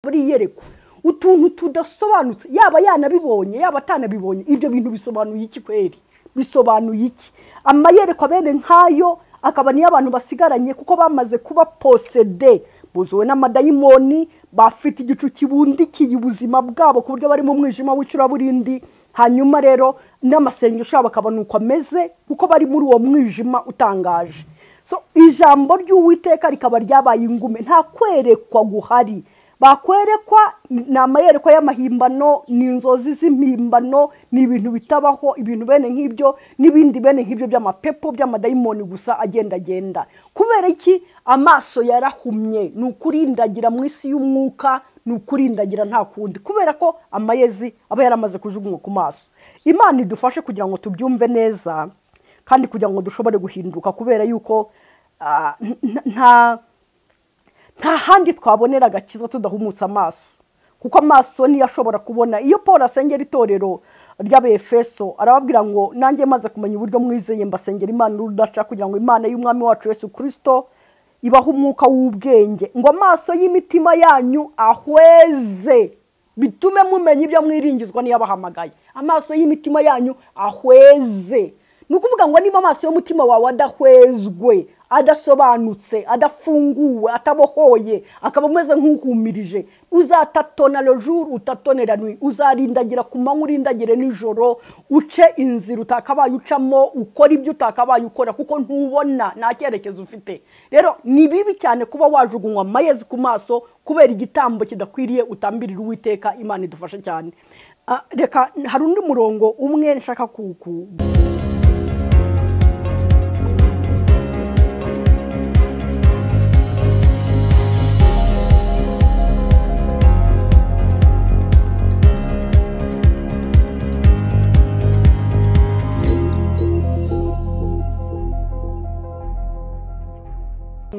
buri yereko utuntu tudasobanutse yaba yanabibonye yaba atanabibonye ibyo bintu bisobanuye iki kweri bisobanuye iki amayereko abene nkayo akaba niyo abantu basigaranye kuko bamaze kuba posede buzuwe n'amadayimoni bafite igicu kibundikiye ubuzima bwabo ku buryo bari mu mwijima w'icuraburindi hanyuma rero n'amasengesho yabo akabanuka ameze kuko bari muri uwo mwijima utangaje so ijambo ry'Uwiteka rikaba ryabaye ingume nta kwerekwa guhari bakwerekwa na amayereko y'amahimbano ni inzozi z'impimbano ni ibintu bitabaho ibintu bene nk'ibyo n'ibindi bene nk'ibyo by'amapepo by'amadayimoni gusa agenda kubera iki amaso yarahumye ni ukurindagira mu isi y'umwuka ni ukurindagira nta kundi kubera ko amayezi aba yaramaze kujugunywa ku maso Imana idufashe kugira ngo tubyumve neza kandi kugira ngo dushobore guhinduka kubera yuko nta handi twabonera agakiza tudahumutse amaso kuko amaso niyo ashobora kubona iyo Paul asengera itorero ry'Abefeso arababwira ngo nanjye maze kumenya uburyo mwizeye mbasengera Imana urudaca kugira ngo Imana y'umwami wacu Yesu Kristo ibaho umwuka w'ubwenge ngo amaso y'imitima yanyu ahweze bitume mumenya ibyo mwiringizwa niyabahamagaye amaso y'imitima yanyu ahweze nukuvuga ngo niba amaso y'umutima wawe adahwezwe adasobanutse adafunguwe atabohoye akaba umeze nk'uhumirije uzatatona le jour utatonera nuit uzarindagira ku manywa urindagire nijoro uce inzira utakabaye ucamo ukora ibyo utakabaye ukora kuko ntubona nta cyerekezo ufite rero ni bibi cyane kuba wajugunywa amayezi ku maso kubera igitambo kidakwiriye utambirira Uwiteka Imana idufashe cyane reka hari undi murongo umwe nshaka kuku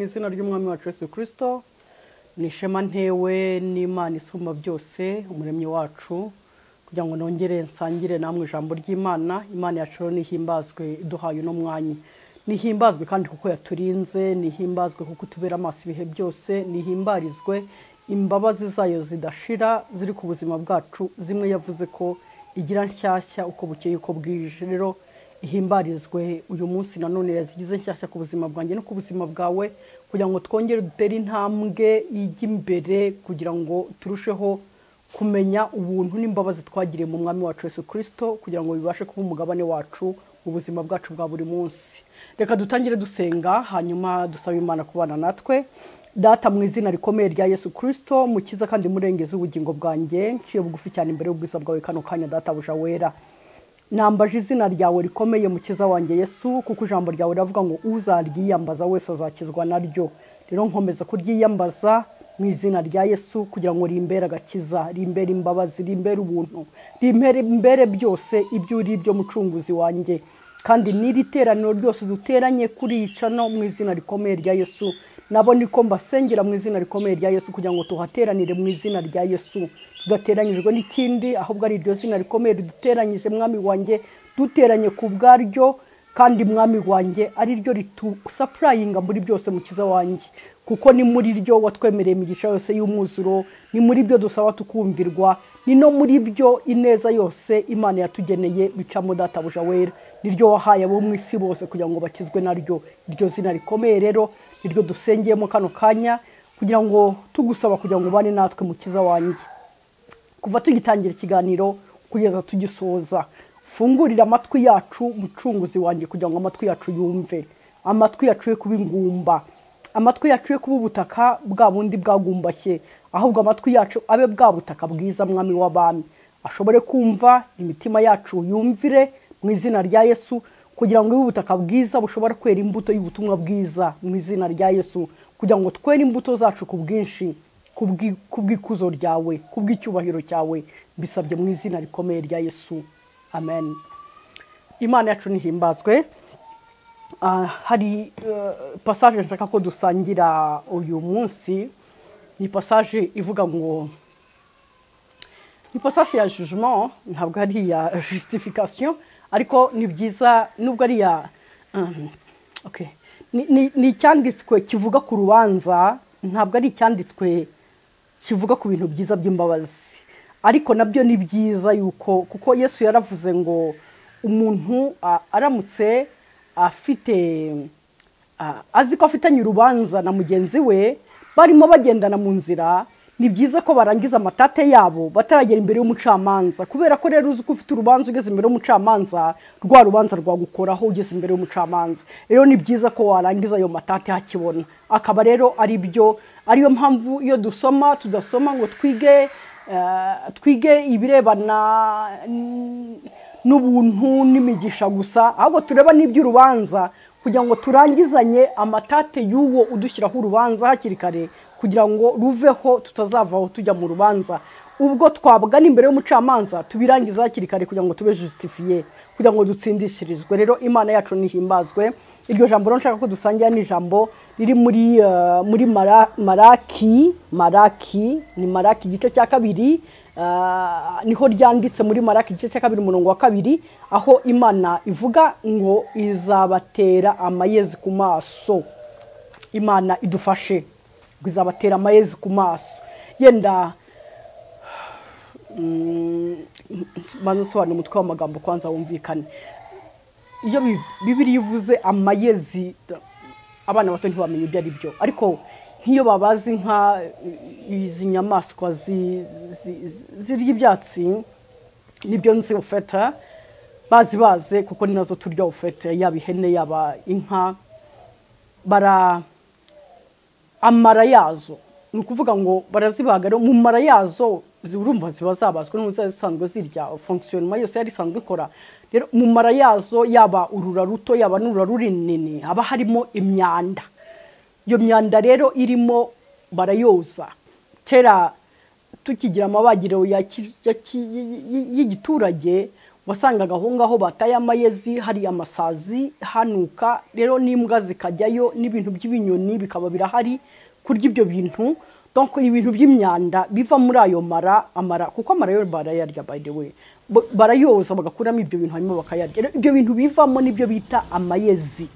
izina ry'umwami wacu Yesu Kristo nishema ntewe n'Imana isumba byose umuremyi wacu kugira ngo nongere nsangire namwe ijambo ry'Imana Imana yacu nihimbazwe iduhaye no mwanya nihimbazwe kandi kuko yaturinze nihimbazwe kuko tubera amaso ibihe byose nihimbarizwe imbabazi zayo zidashira ziri ku buzima bwacu zimwe yavuze ko igira nshyashya uko bukeye uko bwije rero ihimbarizwe uyu munsi nanone yazigize nshyashya ku buzima bwanjye no ku buzima bwawe kugira ngo twongere dutere intambwe y'imbere kugira ngo turusheho kumenya ubuntu n'imbabazi twagiriye mu mwami wacu Yesu Kristo kugira ngo bibashe kuba umugabane wacu mu buzima bwacu bwa buri munsi reka dutangire dusenga hanyuma dusaba Imana kubana natwe data mu izina rikomeye rya Yesu Kristo mukiza kandi murengeze ubugingo bwanjye nciye bugufi cyane imbere y'ubwiza bwawe kano kanya data buja wera nambaje izina ryawe rikomeye mukiza wanjye Yesu kuko ijambo ryawe ravuga ngo uzaryiyambaza wese azakizwa naryo rero nkomeza kuryiyambaza mu izina rya Yesu kugira ngo rimbere agakiza rimbere imbabazi rimbere ubuntu rimbere byose ibyo uri byo mucunguzi wanjye kandi n'iriteraniro ryose duteranye kuri Iyi Channel mu izina rikomeye rya Yesu nabo niko mbasengera mu izina rikomeye rya Yesu kugira ngo tuhateranire mu izina rya Yesu tudateranyijwe n'ikindi ahubwo ari iryo zina rikomeye duteranyije mwami wanjye duteranye ku bwaryo kandi mwami wanjye ari ryo ritusuplyinga muri byose mukiza wanjye kuko ni muri ryo watwemereye imigisha yose y'umwuzuro ni muri byo dusaba tukumvirwa ni no muri byo ineza yose Imana yatugeneye bicamo data buja wera niryo wahaye abo mu isi bose kugira ngo bakizwe naryo iryo zina rikomeye rero niryo dusengeyemo kano kanya kugira ngo tugusaba kugira ngo bane natwe mukiza wanjye kuva tugitangira ikiganiro kugeza tugisoza fungurira amatwi yacu mucunguzi wanjye kugira ngo amatwi yacu yumve amatwi yacu ye kuba ingumba amatwi yacu ye kuba ubutaka bwa bundi bwagumbashye ahubwo amatwi yacu abe bwa butaka bwiza mwami w'abami ashobore kumva imitima yacu yumvire mu izina rya Yesu kugira ngo ubutaka bwiza bushobora kwera imbuto y'ubutumwa bwiza mu izina rya Yesu kugira ngo twere imbuto zacu ku bwinshi kubw'ikuzo ryawe kubw'icyubahiro cyawe bisabye mu izina rikomeye rya Yesu amen Imana yacu nihimbazwe hari passage nshaka ko dusangira uyu munsi ni passage ivuga ngo ni passage ya jugement ntabwo ari ya justification ariko ni byiza nubwo ari ya ni cyanditswe kivuga ku rubanza ntabwo ari cyanditswe kivuga ku bintu byiza by'imbabazi, ariko nabyo ni byiza yuko kuko Yesu yaravuze ngo umuntu aramutse afite azi ko afitanye urubanza na mugenzi we barimo bagendana mu nzira, ni byiza ko barangiza amatate yabo bataragera imbere y'umucamanza, kubera ko rero uzi ko ufite urubanza ugeze imbere y'umucamanza rwa rubanza rwagukoraho ugeze imbere y'umucamanza. Rero ni byiza ko warangiza ayo matate hakibona. Akaba rero ariyo mpamvu iyo tudasoma ngo twige ibirebana n'ubuntu n'imigisha gusa, ahubwo tureba n'iby'urubanza kugira ngo turangizanye amatate y'uwo udushyiraho urubanza hakiri kare, kugira ngo ruveho tutazavaho tujya mu rubanza. Ubwo twabwa n'imbere y'umucamanza tubirangiza hakiri kare kugira ngo tube justifiye, kugira ngo dutsindishirizwe. Rero Imana yacu nihimbazwe. Iryo jambo nshaka ko dusangira ni ijambo riri muri Maraki, ni Maraki igice cya 2, niho ryanditse muri Maraki igice cya 2 umurongo wa 2, aho Imana ivuga ngo izabatera amayezi ku maso. Imana idufashe izabatera amayezi ku maso. Yenda sobanura umutwe w'amagambo kwanza wumvikane. Iyo Bibiliya ivuze amayezi, abana bato ntibamenye ibyo ari byo, ariko nk'iyo babazi nka izi nyamaswa zirya ibyatsi, nibyo nzi ufeta baze kuko ni nazo turya ufeta, yaba ihene yaba inka, amara yazo ni ukuvuga ngo barazibaga. Rero mu mara yazo urumva ziba zabazwe n'umuntu zisanzwe zirya, fonctionnement yose yari isanzwe ikora. Rero mu mara yazo yaba urura ruto yaba n'urura runini haba harimo imyanda. Iyo myanda rero irimo barayoza. Kera tukigira amabagiro y'igiturage wasangaga aho ngaho bataye amayezi, hari amasazi hanuka, rero n'imbwa zikajyayo n'ibintu by'ibinyoni bikaba birahari kurya ibyo bintu. Donc ibintu by'imyanda biva muri ayo mara, kuko amara yo barayarya, by the way, barayoza bagakuramo ibyo bintu hanyuma bakayarya. Ibyo bintu bivamo nibyo bita amayezi.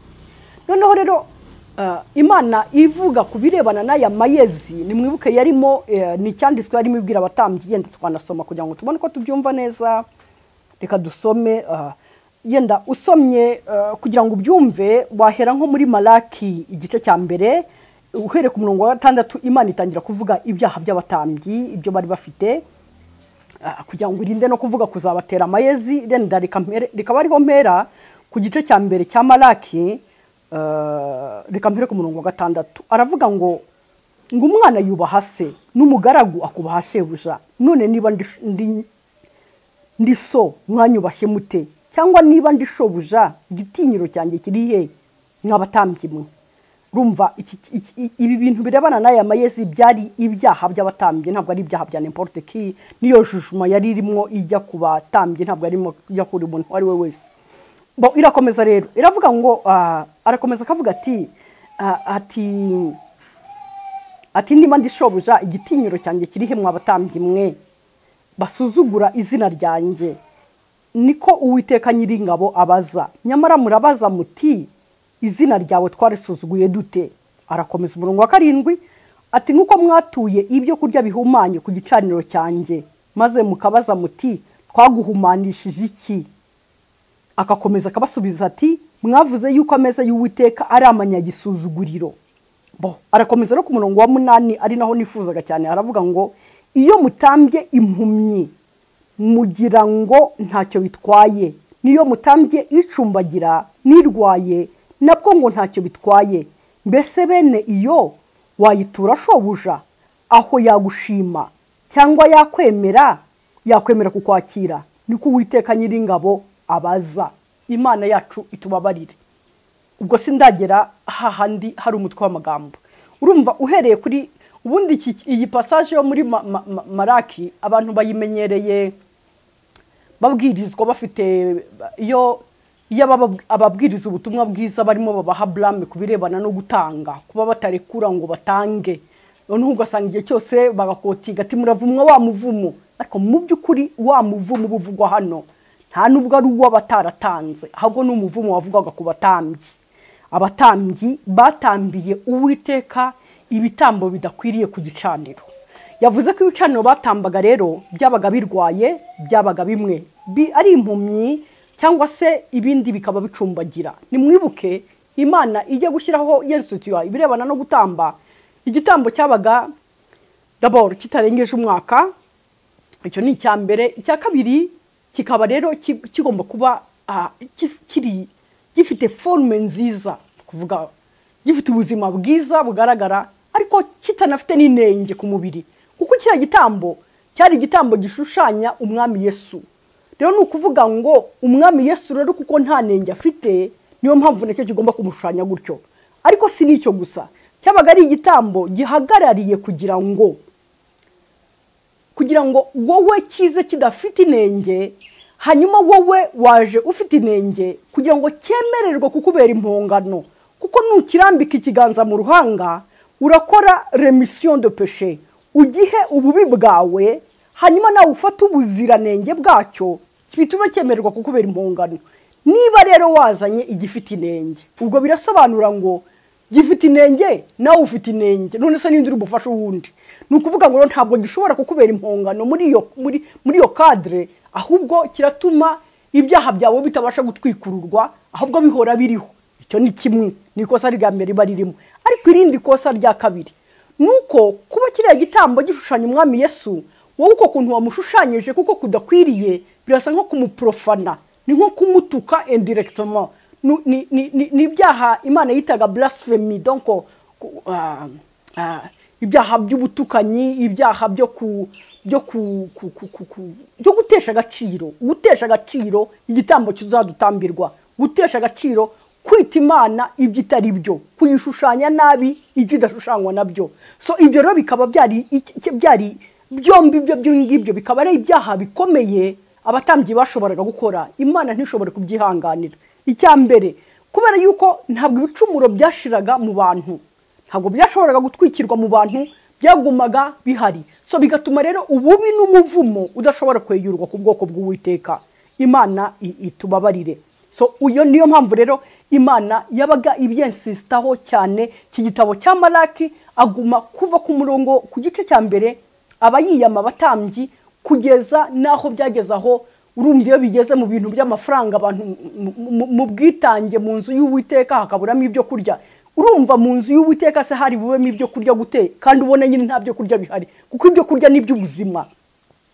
Noneho rero Imana ivuga kubirebana n'aya mayezi, nimwibuke yarimo ni cyanditswe yarimo ibwira abatambyi. Yenda twanasoma kugira ngo tubone ko tubyumva neza. Reka dusome. Yenda usomye kugira ngo ubyumve wahera nko muri Maraki igice cya 2 uhere ku murongo wa 6. Imana itangira kuvuga ibyaha by'abatambyi, ibyo bari bafite, kugira ngo irinde no kuvuga kuzabatera amayezi. Renda rikaba ariho mpera ku gice cya 2 cya Maraki. Reka mpere ku murongo wa 6. Aravuga ngo umwana yubaha se n'umugaragu akubaha shebuja. None niba ndi so mwanyubashye mute? Cyangwa niba ndi shobuja igitinyiro cyanjye kiri he nk'abatambyi mwe? Rumva ibi bintu birebana n'aya mayezi byari ibyaha by'abatambyi, ntabwo ari ibyaha bya n'importe qui. Niyo jugement yari irimo ijya ku batambyi, ntabwo arimo ijya kuri umuntu ari we wese. Irakomeza rero iravuga ngo arakomeza akavuga ati niba ndi shobuja igitinyiro cyanjye kiri he mwabatambyi mwe basuzugura izina ryanjye? Niko Uwiteka Nyiringabo abaza. Nyamara murabaza muti izina ryawe twarisuzuguye dute? Arakomeza umurongo wa 7 ati nuko mwatuye ibyo kurya bihumanye ku gicaniro cyanjye, maze mukabaza muti twaguhumanishije iki? Akakomeza akabasubiza ati mwavuze yuko ameza y'Uwiteka ari amanyagisuzuguriro. Arakomeza no ku murongo wa 8 ari naho nifuzaga cyane. Aravuga ngo iyo mutambye impumyi mugira ngo ntacyo bitwaye, niyo mutambye icumbagira nirwaye nabwo ngo ntacyo bitwaye. Mbese bene iyo wayitura shobuja aho yagushima cyangwa yakwemera kukwakira? Niko Uwiteka Nyiringabo abaza. Imana yacu itubabarire. Ubwo sindagera hahandi hari umutwe w'amagambo. Urumva uhereye kuri ubundi iyi passage yo muri Maraki abantu bayimenyereye babwirizwa bafite iyo ababwiriza ubutumwa bwiza barimo babaha blame kubirebana no gutanga, kuba batarekura ngo batange. Noneho ugasanga igihe cyose bagakotiga ati muravumwa wa muvumo, ariko mu by'ukuri wa muvumo buvugwa hano nta nubwo ari uwo bataratanze, ahubwo n'umuvumo wavugwaga ku batambyi. Abatambyi batambiye Uwiteka ibitambo bidakwiriye ku gicaniro. yavuze ko ibicaniro batambaga rero byabaga birwaye, byabaga bimwe ari impumyi cyangwa se ibindi bikaba bicumbagira. Nimwibuke Imana ijya gushyiraho institution ibirebana no gutamba, igitambo cyabaga d'abord kitarengeje umwaka. Icyo ni icya mbere. Icya kabiri kikaba rero kigomba kuba gifite forme nziza, kuvuga gifite ubuzima bwiza bugaragara, ariko kitanafite n'inenge ku mubiri, kuko kiriya gitambo cyari igitambo gishushanya umwami Yesu. Rero ni ukuvuga ngo umwami Yesu rero kuko nta nenge afite, niyo mpamvu nacyo kigomba kumushushanya gutyo. Ariko si nicyo gusa, cyabaga ari igitambo gihagarariye kugira ngo wowe kize kidafite inenge, hanyuma wowe waje ufite inenge kugira ngo cyemererwe kukubera impongano. Kuko nukirambika ikiganza mu ruhanga, urakora remission de péché, ugihe ububi bwawe, hanyuma nawe ufata ubuziranenge bwacyo, bituma cyemererwa kukubera impongano. Niba rero wazanye igifite inenge, ubwo birasobanura ngo gifite inenge nawe ufite inenge, none se n'indi ubufasha uwundi. Ni ukuvuga ngo ntabwo gishobora kukubera impongano muri iyo cadre, ahubwo kiratuma ibyaha byawe bitabasha gutwikururwa, ahubwo bihora biriho. Icyo ni kimwe, ni ikosa rya mbere riba ririmo. Ariko irindi kosa rya kabiri nuko kuba kiriya gitambo gishushanya umwami Yesu, wowe uko kuntu wamushushanyije kuko kudakwiriye, birasa nko kumuprofana, ni nko kumutuka indirectement. Ni ibyaha Imana yitaga blasphemy, donc ibyaha by'ubutukanyi, ibyaha byo gutesha agaciro igitambo kizadutambirwa, gutesha agaciro, kwita Imana ibyo itari byo, kuyishushanya nabi ibyo idashushanywa nabyo. So ibyo rero bikaba byari byombi ibyo bikaba ari ibyaha bikomeye abatambyi bashoboraga gukora. Imana ntishobora kubyihanganira. Icya mbere, kubera yuko ntabwo ibicumuro byashiraga mu bantu, ntabwo byashoboraga gutwikirwa mu bantu, byagumaga bihari. So bigatuma rero ububi n'umuvumo udashobora kweyurwa ku bwoko bw'Uwiteka. Imana itubabarire. So uyo niyo mpamvu rero Imana yabaga ibyensistaho cyane. Iki gitabo cya Malaki aguma kuva ku murongo ku gice cya mbere abayiyama abatambyi kugeza naho byagezaho. Urumva iyo bigeze mu bintu by'amafaranga, abantu mu bwitange mu nzu y'Uwiteka hakaburamo ibyo kurya. Urumva mu nzu y'Uwiteka se hari bubemo ibyo kurya gute, kandi ubone nyine nta byo kurya bihari, kuko ibyo kurya ni by'ubuzima.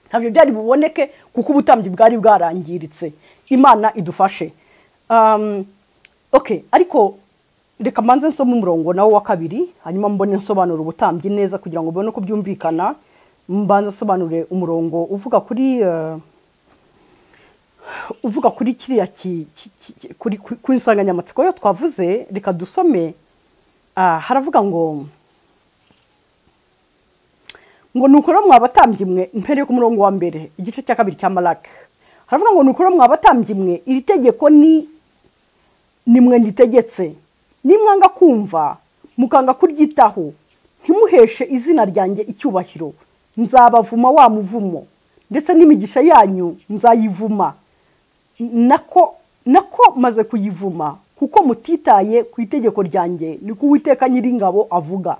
Ntabyo byari buboneke kuko ubutambyi bwari bwarangiritse. Imana idufashe. Okay, ariko reka manze nsoma umurongo nawo wa kabiri, hanyuma mbone nsobanura ubutambyi neza kugira ngo ubone ko byumvikana. Mbanza sobanure umurongo uvuga kuri kiriya ku insanganyamatsiko yo twavuze. Reka dusome. Haravuga ngo nukora mwabatambyi mwe, mpere ku murongo wa mbere igice cya kabiri cya Malaki. Haravuga ngo nukora mwabatambyi mwe, iri tegeko nimwe nditegetse, nimwanga kumva mukanga kuryitaho, ntimuheshe izina ryanjye icyubahiro, nzabavuma wa muvumo, ndetse n'imigisha yanyu nzayivuma. Nako maze kuyivuma kuko mutitaye ku itegeko ryanjye, niko Uwiteka Nyiringabo avuga.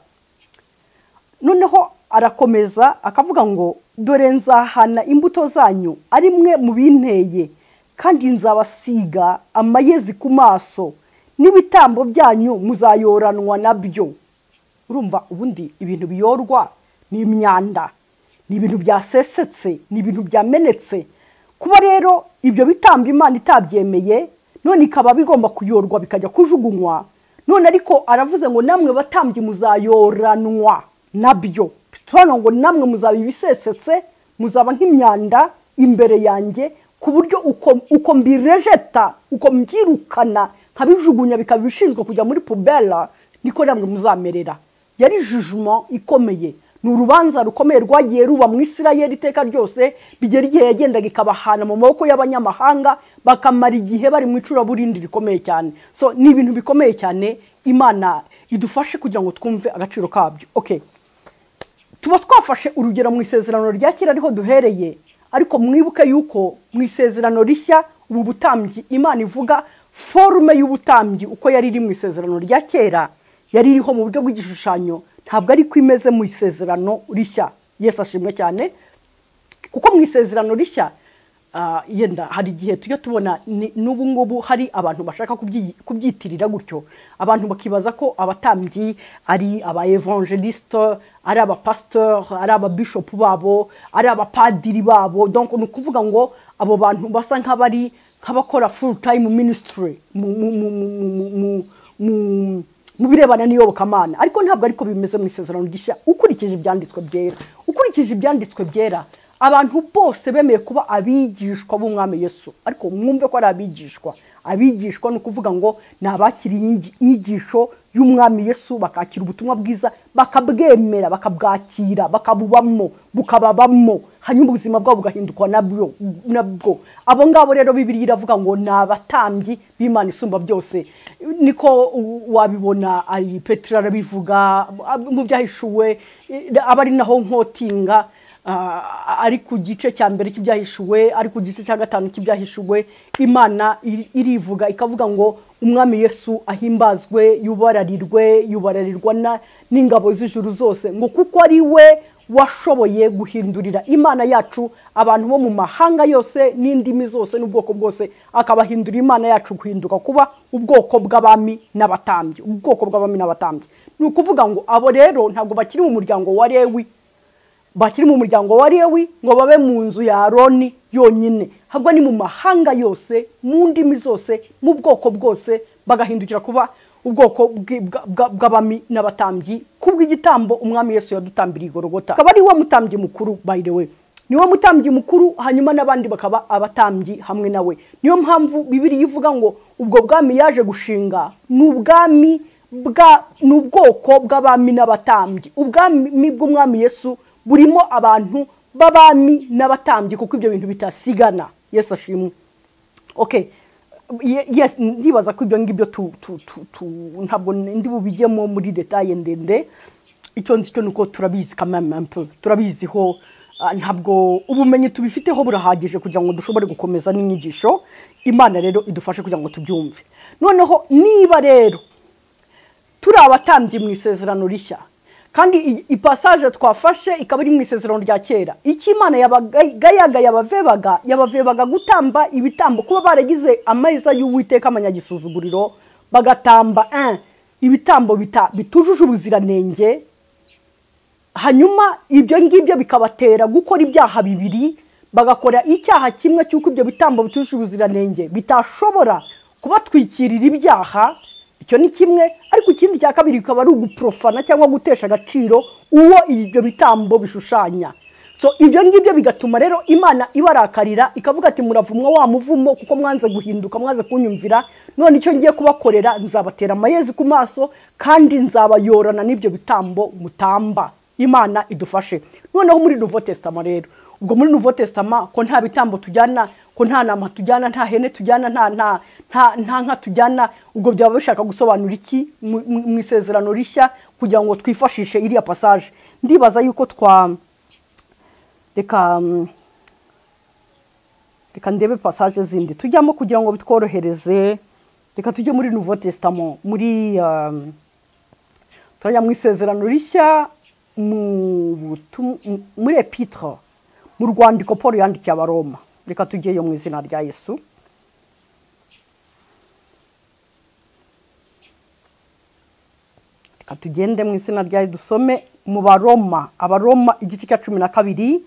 Noneho arakomeza akavuga ngo dore nzahana imbuto zanyu ari mwe mu binteye, kandi nzabasiga amayezi ku maso, n'ibitambo byanyu muzayoranwa nabyo. Urumva ubundi ibintu biyorwa ni imyanda, ni ibintu byasesetse, ni ibintu byamenetse. Kuba rero ibyo bitambo Imana itabyemeye, none ikaba bigomba kuyorwa bikajya kujugunywa, none ariko aravuze ngo namwe batambyi muzayoranwa nabyo. Tubona ngo namwe muzaba ibisesetse, muzaba nk'imyanda imbere yanjye, ku buryo uko mbirejeta, uko mbyirukana nkabijugunya bikaba bishinzwe kujya muri pubela, niko namwe muzamerera. Yari jugement ikomeye, ni urubanza rukomeye rwagiye ruba mu Isirayeli iteka ryose, bigera igihe yagendaga ikabahana mu maboko y'abanyamahanga, bakamara igihe bari mu icuraburindi rikomeye cyane. So ni ibintu bikomeye cyane. Imana idufashe kugira ngo twumve agaciro kabyo. Okay, tuba twafashe urugero mu isezerano rya kera ariho duhereye, ariko mwibuke yuko mu isezerano rishya ubu butambyi Imana ivuga forme y'ubutambyi uko yari iri mu isezerano rya kera, yari iriho mu buryo bw'igishushanyo, ntabwo ari ko imeze mu isezerano rishya. Yesu ashimwe cyane kuko mu isezerano rishya yenda hari igihe tujya tubona n'ubu ngubu hari abantu bashaka kubyitirira gutyo, abantu bakibaza ko abatambyi ari aba evangeliste, ari aba pasteur, ari aba bishop babo, ari abapadiri babo. Donc ni ukuvuga ngo abo bantu basa nk'abakora full time ministry mu birebana n'iyobokamana, ariko ntabwo ariko bimeze mu isezerano rishya. Ukurikije ibyanditswe byera abantu bose bemeye kuba abigishwa b'umwami Yesu. Ariko mwumve ko ari abigishwa ni ukuvuga ngo ni abakiriye inyigisho y'umwami Yesu, bakakira ubutumwa bwiza, bakabwemera, bakabwakira, bakabubamo, bukababamo, hanyuma ubuzima bwabo bugahinduka nabwo. Abo ngabo rero Bibiliya iravuga ngo ni abatambyi b'Imana isumba byose. Niko wabibona ari Petero arabivuga mu byahishuwe, abari naho nkotinga ari ku gice cya mbere cy'ibyahishuwe, ari ku gice cya gatanu cy'ibyahishuwe, Imana irivuga ikavuga ngo umwami Yesu ahimbazwe, yubararirwa n'ingabo z'ijuru zose, ngo kuko ari we washoboye guhindurira Imana yacu abantu bo mu mahanga yose n'indimi zose n'ubwoko bwose, akabahindurira Imana yacu guhinduka kuba ubwoko bw'abami n'abatambyi. Ni ukuvuga ngo abo rero ntabwo bakiri mu muryango wa Lewi, ngo babe mu nzu ya Aroni yonyine, ahubwo ni mu mahanga yose, mu ndimi zose, mu bwoko bwose, bagahindukira kuba ubwoko bw'abami n'abatambyi kubw'igitambo umwami Yesu yadutambiriye Golgotha. Akaba ari we mutambyi mukuru, by the way, niwe mutambyi mukuru, hanyuma n'abandi bakaba abatambyi hamwe nawe. Niyo mpamvu Bibiliya ivuga ngo ubwo bwami yaje gushinga ni ubwoko bw'abami n'abatambyi. Ubwami bw'umwami Yesu burimo abantu b'abami n'abatambyi kuko ibyo bintu bitasigana. Yesu ashimwe. Okay, yes, ndibaza ko ibyo ngibyo ntabwo ndi bubijyemo muri detaye ndende. Icyo nzi nuko turabizi turabiziho, ntabwo ubumenyi tubifiteho burahagije kugira ngo dushobore gukomeza n'inyigisho. Imana rero idufashe kugira ngo tubyumve. Noneho niba rero turi abatambyi mu isezerano rishya, kandi ipassage twafashe ikaba ari mu isezerano rya kera, iki Imana yabavebaga gutamba ibitambo, kuba baragize amayezi y'Uwiteka amanyagisuzuguriro, bagatamba ibitambo bitujuje ubuziranenge, hanyuma ibyo ngibyo bikabatera gukora ibyaha bibiri, bagakora icyaha kimwe cy'uko ibyo bitambo bitujuje ubuziranenge bitashobora kubatwikirira ibyaha. Icyo ni kimwe, ariko ikindi cya kabiri bikaba ari uguprofana cyangwa gutesha agaciro uwo ibyo bitambo bishushanya. So ibyo ngibyo bigatuma rero Imana ibarakarira ikavuga ati muravumwa wa muvumo kuko mwanze guhinduka, mwaze kunyumvira, none icyo ngiye kubakorera nzabatera amayezi ku maso kandi nzabayorana n'ibyo bitambo mutamba. Imana idufashe. Noneho muri Nouveau Testament rero, ubwo muri Nouveau Testament ko nta bitambo tujyana, ko nta nama tujyana, nta hene tujyana, nta nka tujyana, ubwo byaba bishaka gusobanura iki mu isezerano rishya kugira ngo twifashishe iriya passage? Ndibaza yuko reka ndebe passage zindi tujyamo kugira ngo bitworohereze. Reka tujye muri Nouveau Testament, muri turajya mu isezerano rishya muri Epitre, mu rwandiko Paul yandikiye abaroma. Reka tujyeyo mu izina rya Yesu. Reka tugende mu izina rya Yesu dusome mu Abaroma igice cya 12,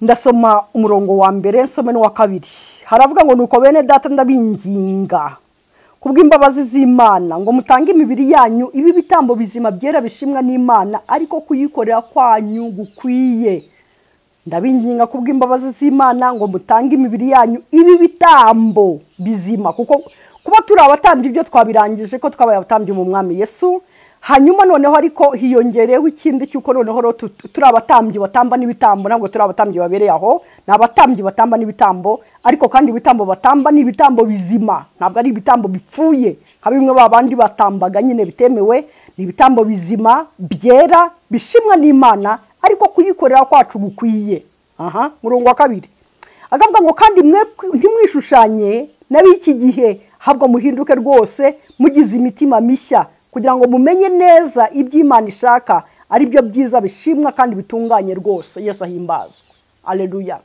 ndasoma umurongo wa mbere nsome n'uwa kabiri. Haravuga ngo nuko bene data ndabinginga kubw'imbabazi z'Imana ngo mutange imibiri yanyu ibi bitambo bizima byera bishimwa n'Imana, ariko kuyikorera kwanyu gukwiye. Ndabinginga kubw'imbabazi z'Imana ngo mutange imibiri yanyu ibi bitambo bizima, kuko kuba turi abatambyi ibyo twabirangije ko twabaye abatambyi mu mwami Yesu. Hanyuma noneho ariko hiyongereyeho ikindi cyuko noneho turi abatambyi batamba n'ibitambo, ntabwo turi abatambyi babereye aho, ni abatambyi batamba n'ibitambo, ariko kandi ibitambo batamba ni ibitambo bizima, ntabwo ari ibitambo bipfuye nka bimwe babandi batambaga nyine bitemewe. Ni ibitambo bizima byera bishimwa n'Imana, ariko kuyikorera kwacu gukwiye. Murongo wa kabiri akavuga ngo kandi mwe ntimwishushanye n'ab'iki gihe, habwo muhinduke rwose mugize imitima mishya, kugira ngo mumenye neza iby'Imana ishaka, ari byo byiza bishimwa kandi bitunganye rwose. Yesu ahimbazwe. Haleluya.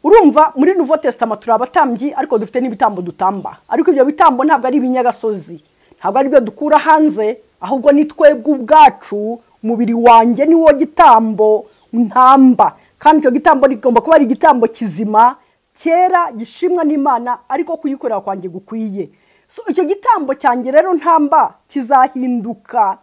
Urumva muri Nouveau Testament turi abatambyi ariko dufite n'ibitambo dutamba, ariko ibyo bitambo ntabwo ari ibinyagasozi, ntabwo ari byo dukura hanze, ahubwo ni twebwe ubwacu. Umubiri wanjye ni wo gitambo ntamba, kandi icyo gitambo rigomba kuba ari igitambo kizima cyera gishimwa n'Imana, ariko kuyikorera kwanjye gukwiye. So icyo gitambo cyanjye rero ntamba kizahinduka,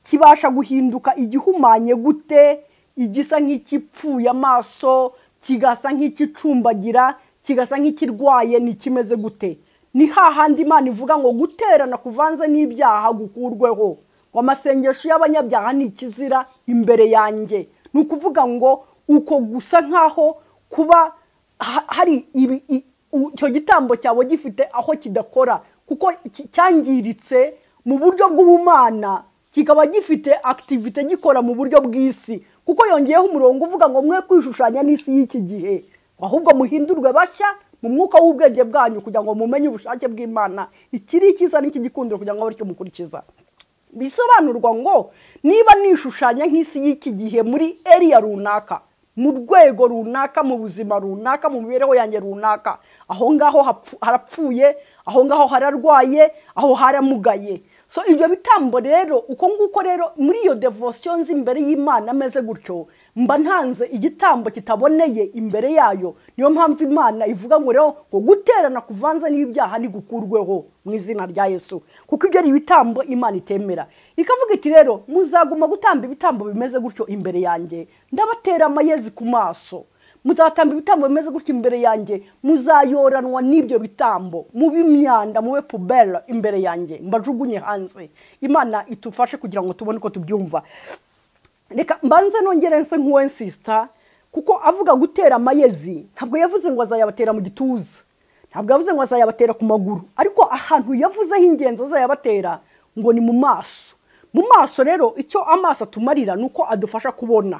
kibasha guhinduka igihumanye gute? Igisa nk'ikipfuye amaso, kigasa nk'ikicumbagira, kigasa nk'ikirwaye, ni kimeze gute? Ni hahandi Imana ivuga ngo guterana kuvanze n'ibyaha gukurweho, ngo amasengesho y'abanyabyaha ni ikizira imbere yanjye. Ni ukuvuga ngo uko gusa nkaho kuba hari icyo gitambo cyawe gifite aho kidakora, kuko cyangiritse mu buryo bw'ubumana, kikaba gifite activite gikora mu buryo bw'isi. Kuko yongeyeho umurongo uvuga ngo mwe kwishushanya n'isi y'iki gihe, ahubwo muhindurwe bashya mu mwuka w'ubwenge bwanyu, kugira ngo mumenye ubushake bw'Imana, ikiri icyiza n'iki gikundiro, kugira ngo abe mukurikiza. Bisobanurwa ngo niba nishushanya nk'isi y'iki gihe muri area runaka, mu rwego runaka, mu buzima runaka, mu mibereho yanjye runaka, aho ngaho harapfuye, aho ngaho hararwaye, aho haramugaye. So ibyo bitambo rero uko nguko rero muri iyo devotion imbere y'Imana ameze gutyo, mba ntanze igitambo kitaboneye imbere yayo. Niyo mpamvu Imana ivuga ngo rero ngo guterana kuvanze n'ibyaha ni gukurweho mu izina rya Yesu, kuko ibyo ari ibitambo Imana itemera. Ikavuga iti rero muzaguma gutamba ibitambo bimeze gutyo imbere yanjye, ndabatera amayezi ku maso. Muzatamba ibitambo bimeze gutyo imbere yanjye, muzayoranwa n'ibyo bitambo, mube imyanda, mube pubelle imbere yanjye, mbajugunye hanze. Imana itufashe kugira ngo tubone ko tubyumva. Reka mbanze nongere nse nk'uwe sister, kuko avuga gutera amayezi ntabwo yavuze ngo azayabatera mu gituza, ntabwo yavuze ngo azayabatera ku maguru, ariko ahantu yavuzeho ingenzi azayabatera ngo ni mu maso. Mu maso rero icyo amaso atumarira nuko adufasha kubona.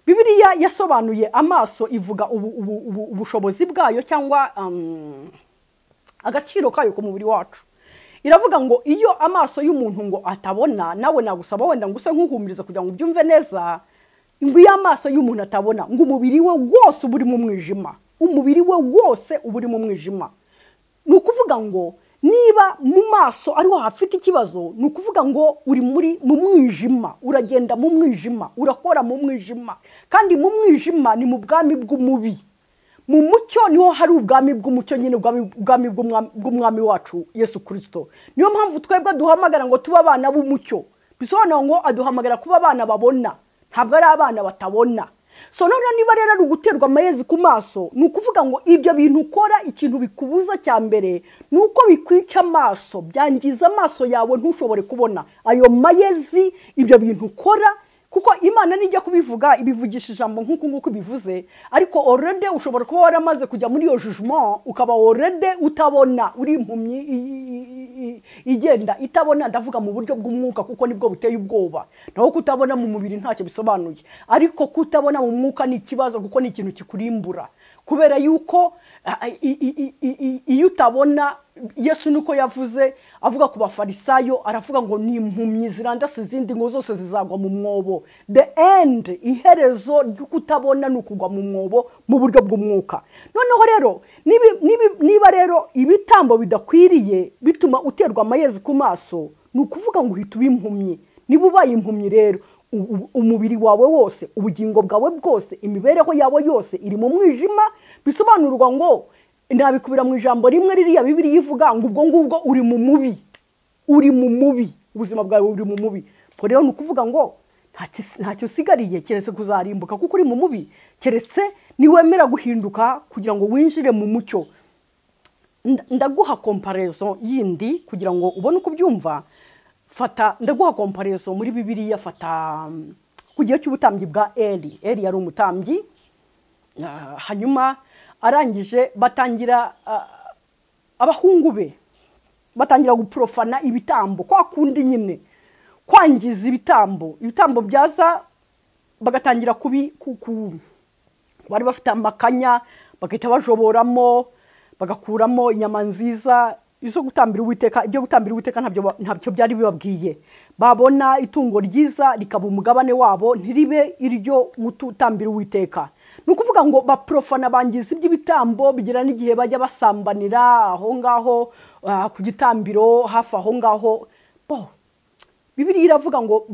Bibiliya yasobanuye amaso, ivuga ubushobozi bwayo cyangwa agaciro kayo ku mubiri wacu. Iravuga ngo iyo amaso y'umuntu ngo atabona, nawe nagusaba wenda ngo use nk'uhumiriza kugira ngo ubyumve neza, ngo iyo amaso y'umuntu atabona, ngo umubiri we wose uba uri mu mwijima, umubiri we wose uba uri mu mwijima. Ni ukuvuga ngo niba mu maso ariho hafite ikibazo, ni ukuvuga ngo uri mu mwijima, uragenda mu mwijima, urakora mu mwijima, kandi mu mwijima ni mu bwami bw'umubi. Mu mucyo niho hari ubwami bw'umucyo, nyine ubwami bw'umwami wacu Yesu Kristo. Niyo mpamvu twebwe duhamagara ngo tuba abana b'umucyo, bisobanura ngo aduhamagara kuba abana babona, ntabwo ari abana batabona. So none niba rero ari uguterwa amayezi ku maso, ni ukuvuga ngo ibyo bintu ukora, ikintu bikubuza cya mbere ni uko bikwica amaso, byangiza amaso yawe ntushobore kubona ayo mayezi, ibyo bintu ukora. Kuko Imana nijya kubivuga ibivugisha ijambo nk'uko bivuze, ariko already ushobora kuba waramaze kujya muri iyo jugement, ukaba already utabona, uri impumyi igenda itabona. Ndavuga mu buryo bw'umwuka kuko nibwo buteye ubwoba, naho kutabona mu mubiri ntacyo bisobanuye, ariko kutabona mu mwuka ni ikibazo, kuko ni ikintu kikurimbura. Kubera yuko iyo utabona, Yesu nuko yavuze avuga ku bafarisayo, aravuga ngo ni impumyi zirandase izindi, ngo zose zizagwa mu mwobo. The end, iherezo ry'ukutabona ni ukugwa mu mwobo mu buryo bw'umwuka. Noneho rero niba rero ibitambo bidakwiriye bituma uterwa amayezi ku maso, ni ukuvuga ngo uhita uba impumyi. Niba ubaye impumyi rero, umubiri wawe wose, ubugingo bwawe bwose, imibereho yawe yose iri mu mwijima. Bisobanurwa ngo nabikubira mu ijambo rimwe ririya Bibiliya ivuga ngo ubwo ngubwo uri mu mubi, uri mu mubi, ubuzima bwawe buri mu mubi. Rero ni ukuvuga ngo ntacyo usigariye keretse kuzarimbuka, kuko uri mu mubi, keretse niwemera guhinduka kugira ngo winjire mu mucyo. Ndaguha comparaison yindi kugira ngo ubone uko byumva. Ndaguha comparaison muri Bibiliya. Fata ku gihe cy'ubutambyi bwa Eli. Eli yari umutambyi, hanyuma arangije batangira abahungu be batangira guprofana ibitambo, kwa kundi nyine kwangiza ibitambo byaza, bagatangira bari bafite amakanya, bagahita bajoboramo, bagakuramo inyama nziza, izo gutambira Uwiteka, ibyo gutambira Uwiteka ntabyo byari bibabwiye. Babona itungo ryiza rikaba umugabane wabo, ntiribe iryo gutambira Uwiteka. Nukuvuga ngo baprofana bangiza iby'ibitambo, bigira n'igihe bajya basambanira aho ngaho ku gitambiro hafi aho ngaho. Bibiliya iravuga ngo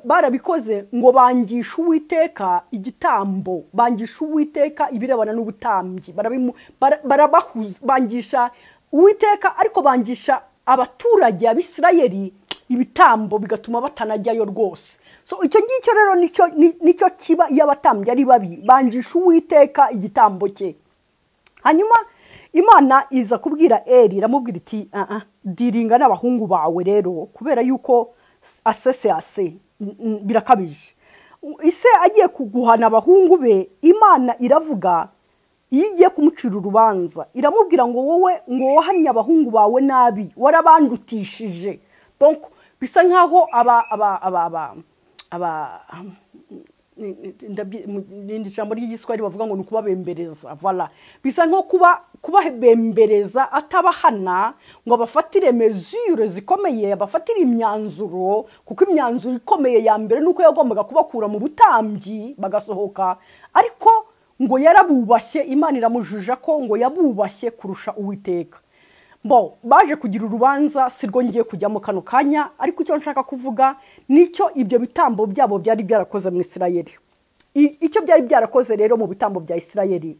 barabikoze ngo bangisha Uwiteka igitambo, bangisha Uwiteka ibirebana n'ubutambyi, barabahuza, bangisha Uwiteka ariko bangisha abaturage ab'Isirayeli ibitambo bigatuma batanajyayo rwose. So icyo ngicyo rero nicyo kiba iyo abatambyi ari babi, bangisha Uwiteka igitambo cye. Hanyuma Imana iza kubwira Eli, iramubwira iti diringa n'abahungu bawe rero, kubera yuko ase birakabije. Ise agiye kuguhana abahungu be, Imana iravuga iyo igiye kumucira urubanza iramubwira ngo wowe ngo wahanye abahungu bawe nabi, warabandutishije. Donc bisa nkaho n'indi jambo ry'igiswahili bavuga ngo nukubabembereza. Voilà, bisa nko kubabembereza atabahana ngo abafatire mesure zikomeye, abafatire imyanzuro, kuko imyanzuro ikomeye ya mbere nuko yagombaga kubakura mu butambyi bagasohoka, ariko ngo yarabubashye. Imana iramujuje ko ngo yabubashye kurusha Uwiteka. Baje kugira urubanza, sirwo ngiye kujyamo kano kanya, ariko icyo nshaka kuvuga nicyo ibyo bitambo byabo byari byarakoze mu Isirayeli. Icyo byari byarakoze rero mu bitambo bya Isirayeli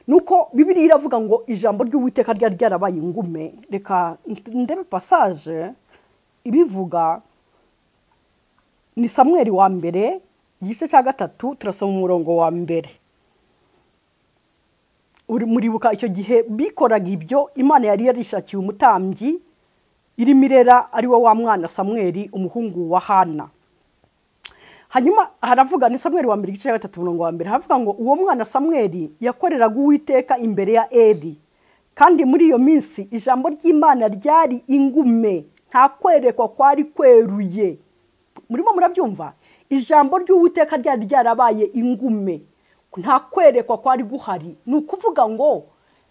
nuko Bibiliya iravuga ngo ijambo ry'Uwiteka ryari ryarabaye ingume. Reka ndebe passage ibivuga, ni Samweli wa mbere igice cya 3 turasoma umurongo wa mbere. Muribuka icyo gihe bikoraga ibyo, Imana yari yarishakiye umutambyi irimirera ari wa mwana Samweli umuhungu wa Hana. Hanyuma haravuga, ni Samweli wa mbere igice cya 3 umurongo wa mbere, havuga ngo uwo mwana Samweli yakoreraga Uwiteka imbere ya Eli, kandi muri iyo minsi ijambo ry'Imana ryari ingume, nta kwerekwa kwari kweruye. Murimo murabyumva? Ijambo ry'Uwiteka ryari ryarabaye ingume, nta kwerekwa kwari guhari. Ni ukuvuga ngo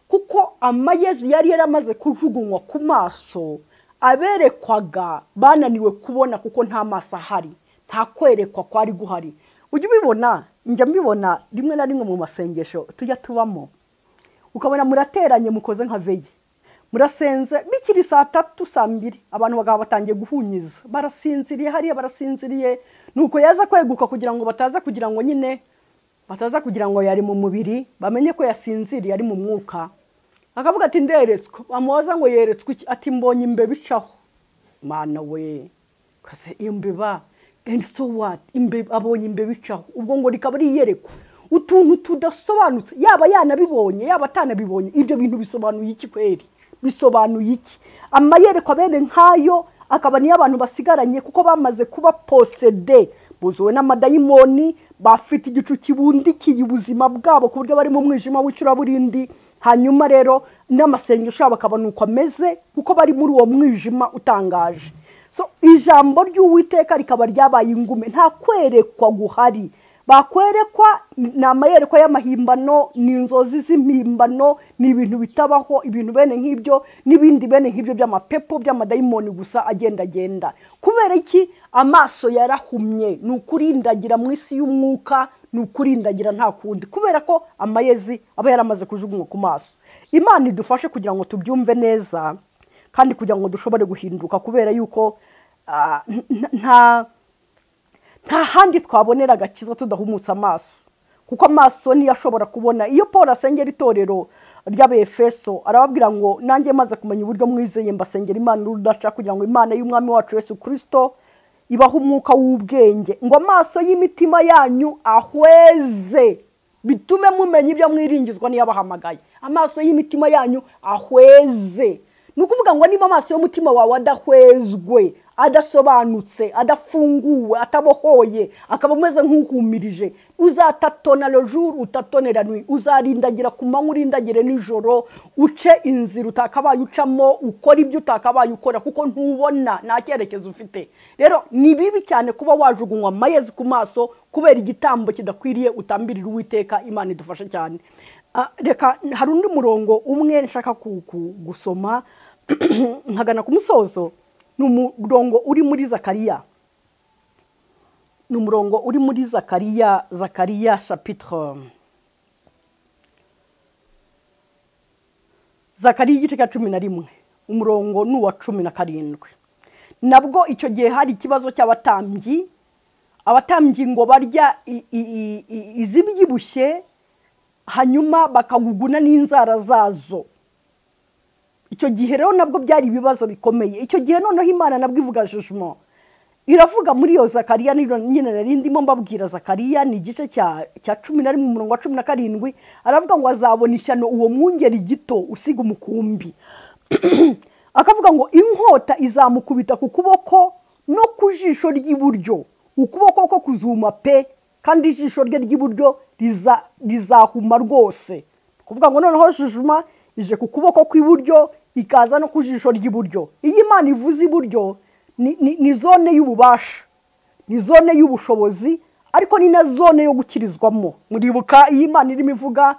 kuko amayezi yari yaramaze kujugunywa ku maso, aberekwaga bananiwe kubona kuko nta maso ahari, nta kwerekwa kwari guhari. Ujye ubibona, njya mbibona rimwe na rimwe mu masengesho tujya tubamo, ukabona murateranye mukoze nka veye, murasenze bikiri saa 3 saa 2 abantu bagaba batangiye guhunyiza, barasinziriye hariya, barasinziriye. Nuko yaza kweguka kugira ngo bataza kugira ngo nyine bataza kugira ngo yari mu mubiri, bamenye ko yasinziriye ari mu mwuka. Akavuga ati nderetswe, amubaza ngo yeretswe iki, ati mbonye imbeba icaho. Mana we, kaze imbeba, and so what? Imbeba, abonye imbeba icaho, ubwo ngo rikaba riyerekwa utuntu tudasobanutse, yaba yanabibonye yaba atanabibonye. Ibyo bintu bisobanuye iki kweri? Bisobanuye iki? Amayerekwa bene nkayo akaba niyo abantu basigaranye, kuko bamaze kuba posede, buzuwe n'amadayimoni, bafite igicu kibundikiye ubuzima bwabo ku buryo bari mu mwijima w'icuraburindi. Hanyuma rero n'amasengesho yabo akaba nuko ameze, kuko bari muri uwo mwijima utangaje. So ijambo ry'Uwiteka rikaba ryabaye ingume, nta kwerekwa guhari. Bakwerekwa ni amayerekwa y'amahimbano, ni inzozi z'impimbano, ni ibintu bitabaho, ibintu bene nk'ibyo n'ibindi bene nk'ibyo by'amapepo by'amadayimoni gusa agenda. Kubera iki? Amaso yarahumye, ni ukurindagira mu isi y'umwuka, ni ukurindagira nta kundi, kubera ko amayezi aba yaramaze kujugunywa ku maso. Imana idufashe kugira ngo tubyumve neza, kandi kugira ngo dushobore guhinduka, kubera yuko nta handi twabonera agakiza tudahumutse amaso, kuko amaso niyo ashobora kubona. Iyo Paul asengera itorero ry'Abefeso arababwira ngo nanjye maze kumenya uburyo mwizeye mbasengera Imana urudaca, kugira ngo Imana y'Umwami wacu Yesu Kristo ibaha umwuka w'ubwenge, ngo amaso y'imitima yanyu ahweze, bitume mumenya ibyo mwiringizwa niyabahamagaye. Amaso y'imitima yanyu ahweze, nukuvuga ngo niba amaso y'umutima wawe adahwezwe, adasobanutse, adafunguwe, atabohoye, akaba umeze nk'uhumirije, uzatatona le jour utatonera nuit, uzarindagira ku manywa urindagire nijoro, uce inzira utakabaye ucamo, ukora ibyo utakabaye ukora, kuko ntubona, nta cyerekezo ufite. Rero ni bibi cyane kuba wajugunywa amayezi ku maso kubera igitambo kidakwiriye utambirira Uwiteka. Imana idufashe cyane. Reka hari undi murongo umwe nshaka gusoma nkagana ku musozo, ni umurongo uri muri Zakariya. Ni umurongo uri muri Zakariya chapitre Zakariya igice cya 11, umurongo ni uwa 17. Nabwo icyo gihe hari ikibazo cy'abatambyi. Abatambyi ngo barya izibyibushye hanyuma bakaguguna n'inzara zazo. Icyo gihe rero nabwo byari ibibazo bikomeye. Icyo gihe noneho Imana nabwo ivuga judgment. Iravuga muri yo Zakariya nyine narindimo mbabwira. Zakariya ni igice cya 11 umurongo wa 17, aravuga ngo azabona ishyano uwo mwungeri gito usiga umukumbi. Akavuga ngo inkota izamukubita ku kuboko no ku jisho ry'iburyo, ukuboko ko kuzuma pe, kandi ijisho rye ry'iburyo rizahuma rwose. Kuvuga ngo noneho judgment ije ku kuboko kw'iburyo ikaza no ku jisho ry'iburyo. Iyi Imana ivuze iburyo ni zone y'ububasha, ni zone y'ubushobozi, ariko ni na zone yo gukirizwamo. Muribuka iyi Imana irimo ivuga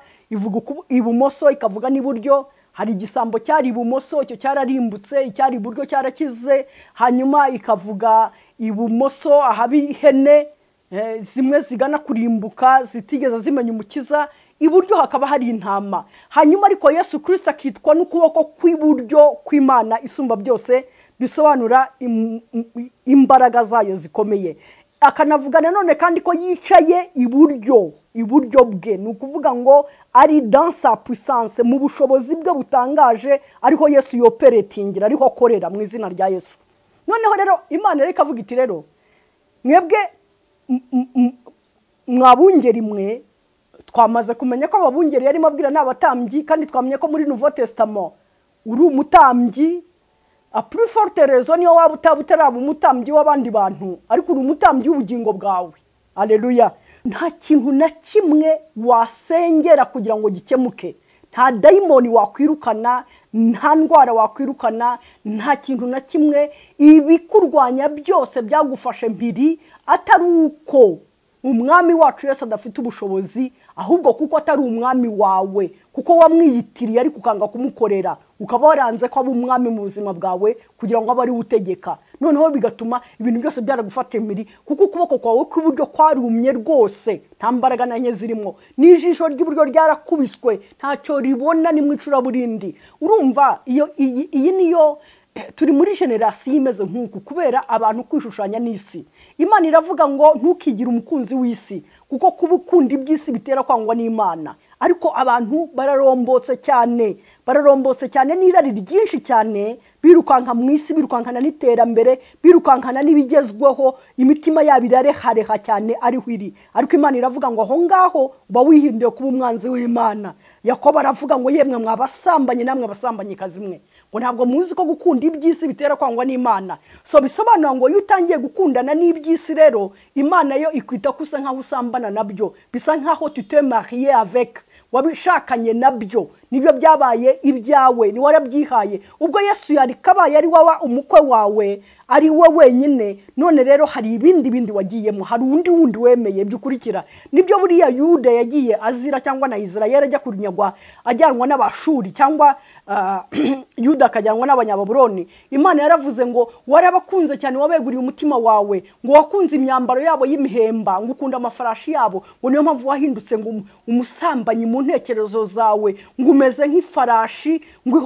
ibumoso ikavuga n'iburyo. Hari igisambo cyari ibumoso, icyo cyararimbutse, icyari iburyo cyarakize. Hanyuma ikavuga ibumoso ahaba ihene zimwe zigana kurimbuka zitigeze zimenya umukiza, iburyo hakaba hari intama. Hanyuma ariko Yesu Kristo akitwa n'ukuboko kw'iburyo kw'Imana isumba byose, bisobanura imbaraga zayo zikomeye. Akanavuga nanone kandi ko yicaye iburyo bwe, ni ukuvuga ngo ari dans sa puissance, mu bushobozi bwe butangaje, ariho Yesu yoperatingira, ariho akorera mu izina rya Yesu. Noneho rero Imana rero ikavuga iti rero mwebwe mwabungeri mwe, twamaze kumenya ko ababungeri yarimo abwira n'abatambyi, kandi twamenye ko muri Nouveau Testament uri umutambyi. A plus forte raison niyo waba utaraba umutambyi w'abandi bantu, ariko uri umutambyi w'ubugingo bwawe. Haleluya. Nta kintu na kimwe wasengera kugira ngo gikemuke. Nta daimoni wakwirukana, nta ndwara wakwirukana, nta kintu na kimwe. Ibikurwanya byose byagufashe mpiri, atari uko umwami wacu Yesu adafite ubushobozi, ahubwo kuko atari umwami wawe, kuko wamwiyitiriye ariko ukanga kumukorera, ukaba waranze ko aba umwami mu buzima bwawe kugira ngo abe ari utegeka. Noneho bigatuma ibintu byose byaragufata impiri, kuko ukuboko kwawe kw'iburyo kwarumye rwose, nta mbaraga na nke zirimo, n'ijisho ry'iburyo ryarakubiswe, ntacyo ribona, ni mwicuraburindi. Urumva iyi niyo turi muri generasiyo imeze nk'uku, kubera abantu kwishushanya n'isi. Imana iravuga ngo ntukigire umukunzi w'isi, kuko kuba ukunda iby'isi bitera kwangwa n'Imana. Ariko abantu bararombotse cyane n'irari ryinshi cyane, birukanka mu isi, birukankana n'iterambere, birukankana n'ibigezweho, imitima yabo irarehareha cyane ariho iri. Ariko Imana iravuga ngo aho ngaho uba wihinduye kuba umwanzi w'Imana. Yakobo aravuga ngo yemwe mwabasambanye namwe abasambanyikazi mwe, ngo ntabwo muzi ko gukunda iby'isi bitera kwangwa n'Imana. So bisobanura ngo iyo utangiye gukundana n'iby'isi rero, Imana yo ikwita kusa nkaho usambana nabyo, bisa nkaho tu te marié avec, wabishakanye nabyo, nibyo byabaye ibyawe, ni warabyihaye. Ubwo Yesu yari kabaye ari wawa umukwe wawe, ari we wenyine. None rero hari ibindi wagiyemo, hari wundi wemeye byukurikira. Nibyo buriya Yuda yagiye azira, cyangwa na Israeli ajya kurinyagwa, ajyanwa n'Abashuri, cyangwa Yuda akajyanwa n'Abanyababuloni. Imana yaravuze ngo warabakunze cyane, wabeguriye umutima wawe, ngo wakunze imyambaro yabo y'imihemba, ngo ukunda amafarashi yabo, ngo niyo mpamvu wahindutse ngo umusambanyi mu ntekerezo zawe, ngo umeze nk'ifarashi, ngo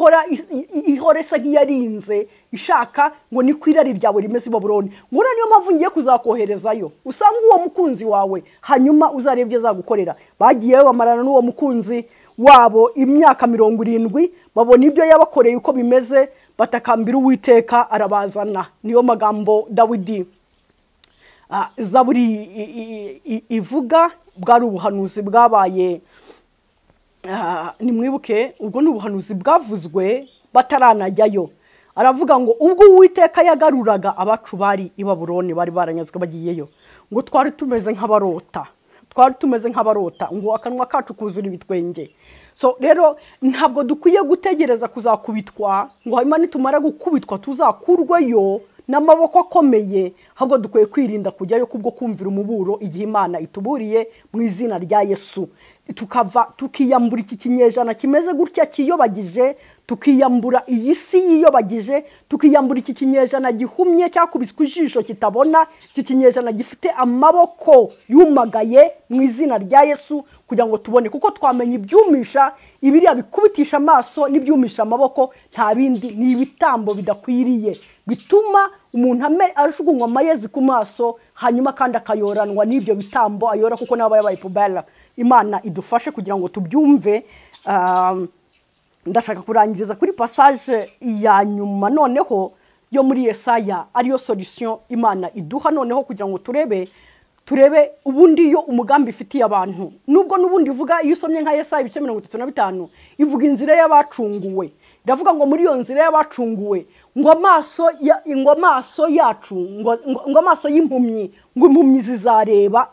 ihora isa nk'iyarinze ishaka ngo ni kwirari ryawe rimeze i Babuloni. Ngo niyo mpamvu ngiye kuzakoherezayo, usanga uwo mukunzi wawe, hanyuma uzarebye azagukorera. Bagiye bamarana n'uwo mukunzi wabo imyaka 70, babona ibyo yabakoreye uko bimeze, batakambira Uwiteka, arabazana. Niyo magambo Dawidi Zaburi ivuga, bwari ubuhanuzi bwabaye. Nimwibuke ubwo ni ubuhanuzi bwavuzwe bataranajyayo. Aravuga ngo ubwo Uwiteka yagaruraga abacu bari i Babuloni, bari baranyazwe bagiyeyo, ngo twari tumeze nk'abarota, ngo akanwa kacu kuzura ibitwenge. So rero ntabwo dukwiye gutegereza kuzakubitwa, ngo hanyuma nitumara gukubitwa tuzakurwayo. n'amaboko akomeye, ahubwo dukwiye kwirinda kujyayo kubwo kumvira umuburo igihe Imana ituburiye mu izina rya Yesu. Tukiyambura iki kinyejana kimeze gutya kiyobagije, tukiyambura iyi si yiyobagije, tukiyambura iki kinyejana gihumye cyakubiswe ijisho kitabona, iki kinyejana gifite amaboko yumagaye mu izina rya Yesu, kugira ngo tubone, kuko twamenye ibyumisha ibiriya bikubitisha amaso n'ibyumisha amaboko nta bindi ni ibitambo bidakwiriye bituma umuntu ajugunywa amayezi ku maso, hanyuma kandi akayoranwa n'ibyo bitambo ayora, kuko nabo yabaye pubela. Imana idufashe kugira ngo tubyumve. Ndashaka kurangiriza kuri passage ya nyuma noneho yo muri Yesaya, ariyo solution Imana iduha noneho kugira ngo turebe ubundi yo umugambi ifitiye abantu. Nubwo nubundi ivuga, iyo usomye nka Yesaya 35 ivuga inzira y'abacunguwe, iravuga ngo muri iyo nzira y'abacunguwe ngo amaso yacu ngo amaso y'impumyi, ngo impumyi zizareba,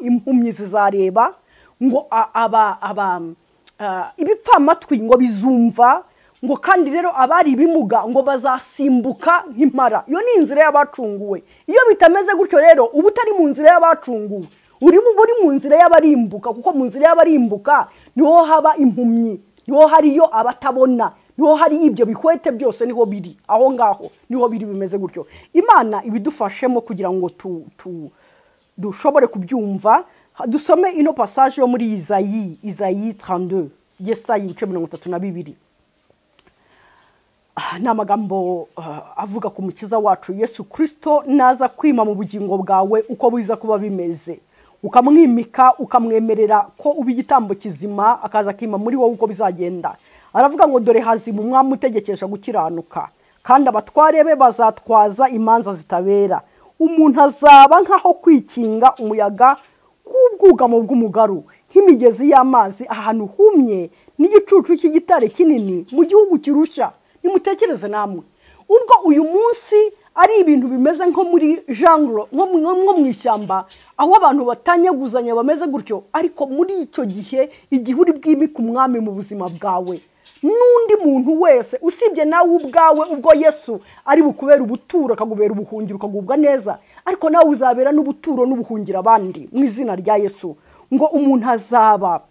ngo ibipfamatwi ngo bizumva, ngo kandi rero abari ibimuga ngo bazasimbuka nk'impara. Iyo ni inzira y'abacunguwe. Iyo bitameze gutyo rero ubu utari mu nzira y'abacunguwe, uri mu nzira y'abarimbuka, kuko mu nzira y'abarimbuka niho haba impumyi, niho hariyo abatabona, niho hari ibyo bihwete byose, niho biri aho ngaho, niho biri bimeze gutyo. Imana ibidufashemo kugira ngo dushobore kubyumva. Dusome ino passage yo muri Isayi 32, Yesaya 32. Ni amagambo avuga ku mukiza wacu Yesu Kristo naza kwima mu bugingo bwawe uko biza kuba bimeze, ukamwimika ukamwemerera ko uba igitambo kizima, akaza kima muri wowe uko bizagenda. Aravuga ngo dore haziba umwami utegekesha gukiranuka, kandi abatware be bazatwaza imanza zitabera. Umuntu azaba nkaho kwikinga umuyaga k'ubwugamo bw'umugaru, nk'imigezi y'amazi ahantu humye, n'igicucu cy'igitare kinini mu gihugu kirusha. Nimutekereze namwe, ubwo uyu munsi ari ibintu bimeze nko muri jungle, nko mu ishyamba, aho abantu batanyaguzanya bameze gutyo, ariko muri icyo gihe igihe uri bwimike umwami mu buzima bwawe, n'undi muntu wese usibye nawe ubwawe, ubwo Yesu ari bukubera ubuturo, akagubera ubuhungiro, ukagubwa neza, ariko nawe uzabera n'ubuturo n'ubuhungira abandi mu izina rya Yesu. Ngo umuntu azaba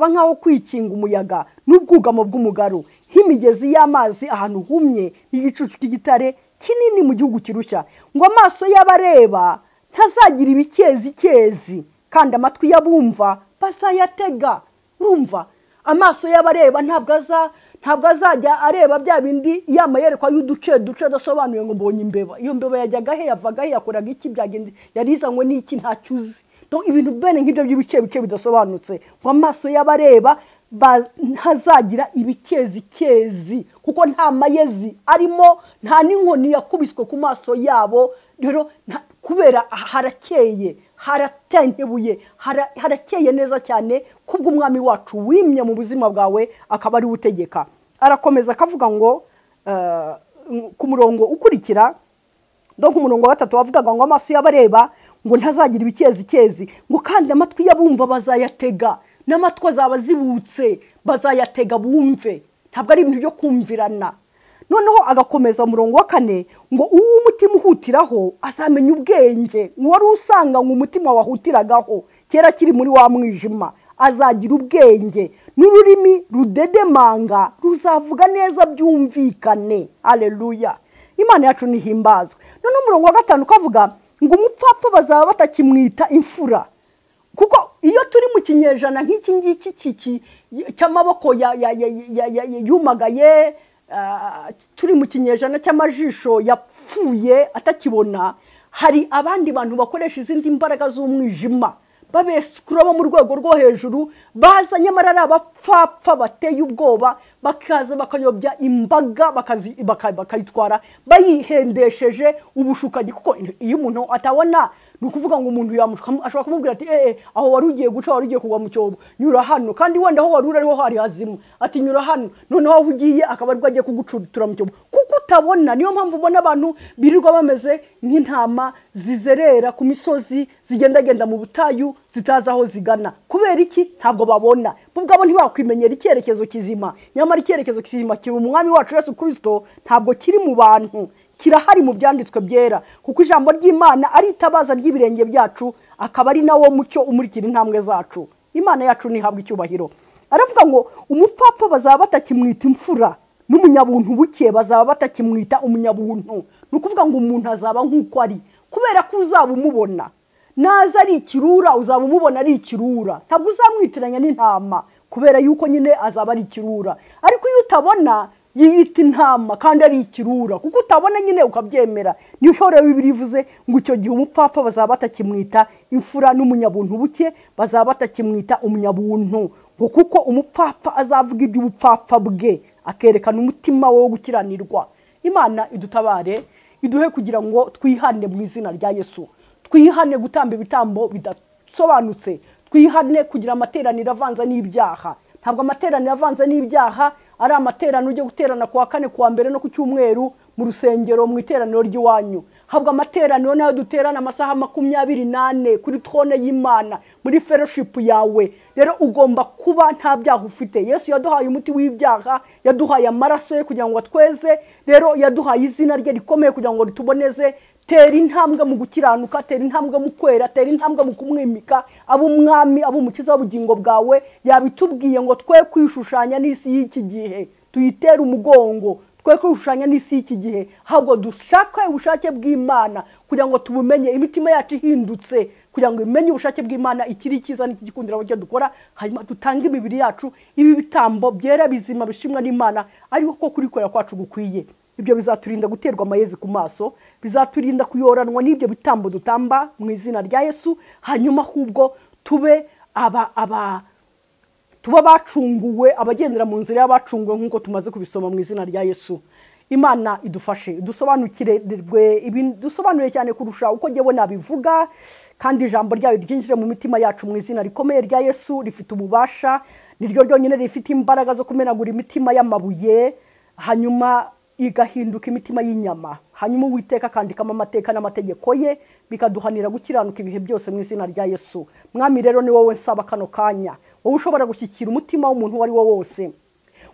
nkaho kwikinga umuyaga n'ubwugamo bw'umugaru, nk'imigezi y'amazi ahantu humye, n'igicucu cy'igitare kinini mu gihugu kirushya. Ngo amaso y'abareba ntazagira ibikezi, kandi amatwi y'abumva bazayatega. Urumva, amaso y'abareba ntabwo azajya areba bya bindi yamayerekwa y'uduce dasobanuye ngo mbonye imbeba. Iyo mbeba yajyaga he, yavaga he, yakoraga iki, byagende yarizanywe n'iki, ntacyuzi. Donc ibintu bene nk'ibyo by'ibice bidasobanutse. Ngo amaso y'abareba ntazagira ibikezi, kuko nta mayezi arimo, nta n'inkoni yakubiswe ku maso yabo. Rero kubera harakeye, haratentebuye, harakeye neza cyane, kubwo umwami wacu wimye mu buzima bwawe akaba ari utegeka. Arakomeza akavuga ngo ku murongo ukurikira, donc ku murongo wa 3 wavugaga ngo amaso y'abareba ngo ntazagira ibikezi, ngo kandi amatwi y'abumva bazayatega, n'amatwi azaba zibutse bazayatega bumve. Ntabwo ari ibintu byo kumvirana. Noneho agakomeza murongo wa 4 ngo uwo umutima uhutiraho azamenya ubwenge, wari usanga ngo umutima wahutiragaho kera kiri muri wa mwijima, azagira ubwenge, n'ururimi rudedemanga ruzavuga neza byumvikane. Haleluya, Imana yacu nihimbazwe. Noneho umurongo wa 5 ukavuga ngo umupfapfa bazaba batakimwita imfura, kuko iyo turi mu kinyejana nk'iki ngiki cy'amaboko yumagaye, turi mu kinyejana cy'amajisho yapfuye atakibona, hari abandi bantu bakoresha izindi mbaraga z'umwijima, babesukura bo mu rwego rwo hejuru, baza nyamara ari abapfapfa bateye ubwoba, bakaza bakayobya imbaga, bakayitwara bayihendesheje ubushukanyi. Kuko iyo umuntu atabona, ni ukuvuga ngo umuntu yamushuka, ashobora kumubwira ati aho wari ugiye guca, wari ugiye kugwa mu cyobo, nyura hano, kandi wenda aho wari uri ariho hari hazima, ati nyura hano, noneho aho ugiye akaba aribwo agiye kugucutura mu cyobo, kuko utabona. Niyo mpamvu ubona abantu birirwa bameze nk'intama zizerera ku misozi, zigendagenda mu butayu, zitazi aho zigana. Kubera iki? Ntabwo babona, ubwabo ntibakwimenyera icyerekezo kizima. Nyamara icyerekezo kizima kiri mu mwami wacu Yesu Kristo, ntabwo kiri mu bantu, kirahari mu byanditswe byera, kuko ijambo ry'Imana ari itabaza ry'ibirenge byacu, akaba ari nawo mucyo umurikira intambwe zacu. Imana yacu nihabwa icyubahiro. Aravuga ngo umupfapfa bazaba batakimwita imfura, n'umunyabuntu buke bazaba batakimwita umunyabuntu. Nukuvuga ngo umuntu azaba nk'uko ari, kubera ko uzaba umubona. Naza ari ikirura uzaba umubona ari ikirura, ntabwo uzamwitiranya n'intama, kubera yuko nyine azaba ari ikirura. Ariko iyo utabona yiyita intama kandi ari ikirura, kuko utabona nyine ukabyemera. Niho rero Bibiliya ivuze ngo icyo gihe umupfapfa bazaba batakimwita imfura, n'umunyabuntu buke bazaba batakimwita umunyabuntu, ngo kuko umupfapfa azavuga iby'ubupfapfa bwe, akerekana umutima we wo gukiranirwa. Imana idutabare, iduhe kugira ngo twihane mu izina rya Yesu. Twihane gutamba ibitambo bidasobanutse, twihane kugira amateraniro avanza n'ibyaha. Ntabwo amateraniro avanza n'ibyaha ari amateraniro ujye guterana kuwa kane, kuwa mbere no ku cyumweru mu rusengero mu iteraniro ry'iwanyu. Habwa amateraniro nayo duterana amasaha 24 kuri trone y'Imana muri fellowship yawe. Rero ugomba kuba nta byaha ufite. Yesu yaduhaye umuti w'ibyaha, yaduhaye amaraso ye kugira ngo atweze. Rero yaduhaye izina rye rikomeye kugira ngo rituboneze. Tera intambwe mu gukiranuka, tera intambwe mu kwera, tera intambwe mu kumwimika, abo umwami, abo umukiza w'ubugingo bwawe. Yabitubwiye ngo twe kwishushanya n'isi y'iki gihe, tuyitera umugongo. Twe kwishushanya n'isi y'iki gihe, ahubwo dushake ubushake bw'Imana kugira ngo tubumenye, imitima yacu ihindutse kugira ngo imenye ubushake bw'Imana, ikiri cyiza n'iki gikundira cyo dukora. Hanyuma dutange imibiri yacu ibi bitambo byera bizima bishimwa n'Imana, ariko ko kurikorera kwacu gukwiye. Ibyo bizaturinda guterwa amayezi ku maso, bizaturinda kuyoranwa n'ibyo bitambo dutamba mu izina rya Yesu. Hanyuma ahubwo tube tuba bacunguwe, abagendera mu nzira y'abacunguwe nk'uko tumaze kubisoma mu izina rya Yesu. Imana idufashe, dusobanure cyane kurusha uko ngewe nabivuga, kandi ijambo ryayo ryinjire mu mitima yacu mu izina rikomeye rya Yesu. Rifite ububasha, niryo ryonyine rifite imbaraga zo kumenagura imitima y'amabuye, hanyuma igahinduka imitima y'inyama. Hanyuma Uwiteka akandikamo amateka n'amategeko ye, bikaduhanira gukiranuka ibihe byose mu izina rya Yesu. Mwami rero ni wowe nsaba kano kanya, wowe ushobora gushyikira umutima w'umuntu wari wo wose.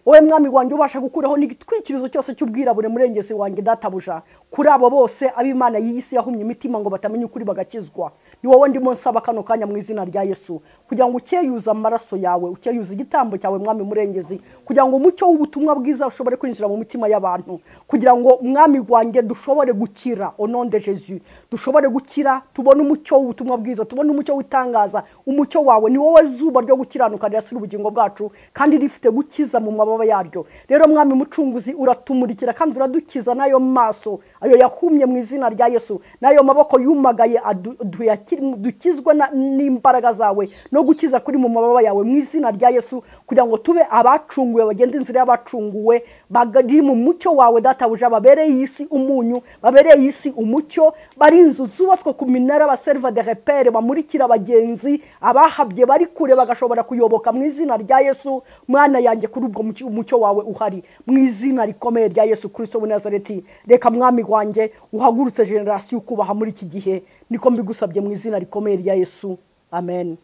Wowe mwami wanjye ubasha gukuraho n'igitwikirizo cyose cy'ubwirabure murengezi wanjye databuja, kuri abo bose ab'Imana y'isi yahumye imitima ngo batamenye ukuri bagakizwa. Ni wowe ndimo nsaba kano kanya mu izina rya Yesu, kugira ngo ukeyuze amaraso yawe, ukeyuze igitambo cyawe mwami murengezi, kugira ngo umucyo w'ubutumwa bwiza ushobore kwinjira mu mitima y'abantu, kugira ngo mwami wanjye dushobore gukira, au nom de Jésus, dushobore gukira, tubone umucyo w'ubutumwa bwiza, tubone umucyo witangaza. Umucyo wawe ni wowe zuba ryo gukiranuka ryasira ubugingo bwacu, kandi rifite gukiza mu mababa yaryo. Rero mwami mucunguzi uratumurikira kandi uradukiza nayo maso ayo yahumye mu izina rya Yesu, nayo maboko yumagaye dukizwe n'imbaraga zawe no gukiza kuri mu mababa yawe mu izina rya Yesu, kugira ngo tube abacunguwe, bagenda inzira y'abacunguwe, bagari mu mucyo wawe databuja, babereye isi umunyu, babereye isi umucyo, bari inzu zubatswe ku minara, baserva de repere, bamurikira abagenzi, abahabye bari kure bagashobora kuyoboka mu izina rya Yesu. Mwana yanjye kuri ubwo umucyo wawe uhari mu izina rikomeye rya Yesu Kristo wa Nazareti. Reka mwami wanjye uhagurutse generation kubaha muri iki gihe, niko mbigusabye mu izina rikomeye rya Yesu. Amen.